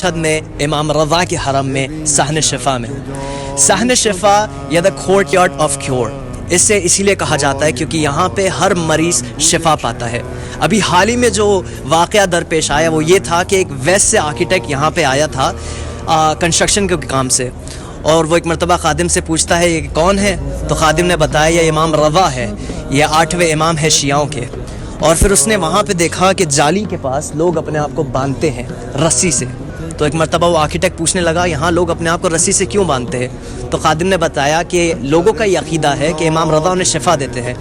میں امام رضا کے حرم میں صحن شفا میں صحن شفا یا the courtyard of cure اس سے اسی لیے کہا جاتا ہے کیونکہ یہاں پہ ہر مریض شفا پاتا ہے۔ ابھی حال ہی میں جو واقعہ درپیش آیا وہ یہ تھا کہ ایک ویسٹ سے آرکیٹیکٹ یہاں پہ آیا تھا کنسٹرکشن کے کام سے، اور وہ ایک مرتبہ خادم سے پوچھتا ہے یہ کون ہے، تو خادم نے بتایا یہ امام رضا ہے، یہ 8ویں امام ہے شیعوں کے۔ اور پھر اس نے وہاں پہ دیکھا کہ جالی کے پاس لوگ اپنے آپ کو باندھتے ہیں رسی سے، تو ایک مرتبہ وہ آرکیٹیکٹ پوچھنے لگا یہاں لوگ اپنے آپ کو رسی سے کیوں باندھتے ہیں، تو خادم نے بتایا کہ لوگوں کا یہ عقیدہ ہے کہ امام رضا انہیں شفا دیتے ہیں۔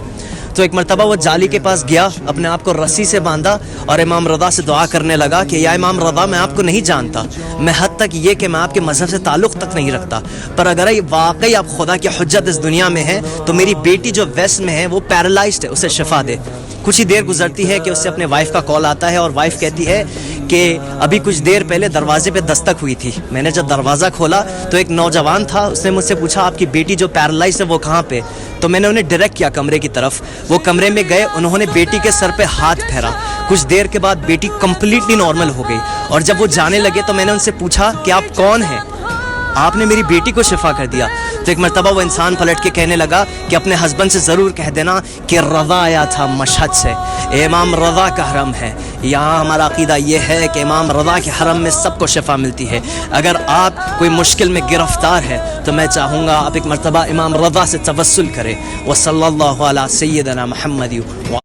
تو ایک مرتبہ وہ جالی کے پاس گیا، اپنے آپ کو رسی سے باندھا اور امام رضا سے دعا کرنے لگا کہ یا امام رضا میں آپ کو نہیں جانتا، میں حد تک یہ کہ میں آپ کے مذہب سے تعلق تک نہیں رکھتا، پر اگر واقعی آپ خدا کی حجت اس دنیا میں ہیں تو میری بیٹی جو ویسٹ میں ہے وہ پیرالائزڈ ہے، اسے شفا دے۔ کچھ ہی دیر گزرتی ہے کہ اس سے اپنے وائف کا کال آتا ہے اور وائف کہتی ہے کہ ابھی کچھ دیر پہلے دروازے پہ دستک ہوئی تھی، میں نے جب دروازہ کھولا تو ایک نوجوان تھا، اس نے مجھ سے پوچھا آپ کی بیٹی جو پیرالائز ہے وہ کہاں پہ، تو میں نے انہیں ڈائریکٹ کیا کمرے کی طرف۔ وہ کمرے میں گئے، انہوں نے بیٹی کے سر پہ ہاتھ پھیرا، کچھ دیر کے بعد بیٹی کمپلیٹلی نارمل ہو گئی، اور جب وہ جانے لگے تو میں نے ان سے پوچھا کہ آپ کون ہیں، آپ نے میری بیٹی کو شفا کر دیا۔ تو ایک مرتبہ وہ انسان پلٹ کے کہنے لگا کہ اپنے ہسبینڈ سے ضرور کہہ دینا کہ رضا آیا تھا مشہد سے، امام رضا کا حرم ہے، یہاں ہمارا عقیدہ یہ ہے کہ امام رضا کے حرم میں سب کو شفا ملتی ہے۔ اگر آپ کوئی مشکل میں گرفتار ہے تو میں چاہوں گا آپ ایک مرتبہ امام رضا سے توسل کریں۔ وصلی اللہ علی سیدنا محمد۔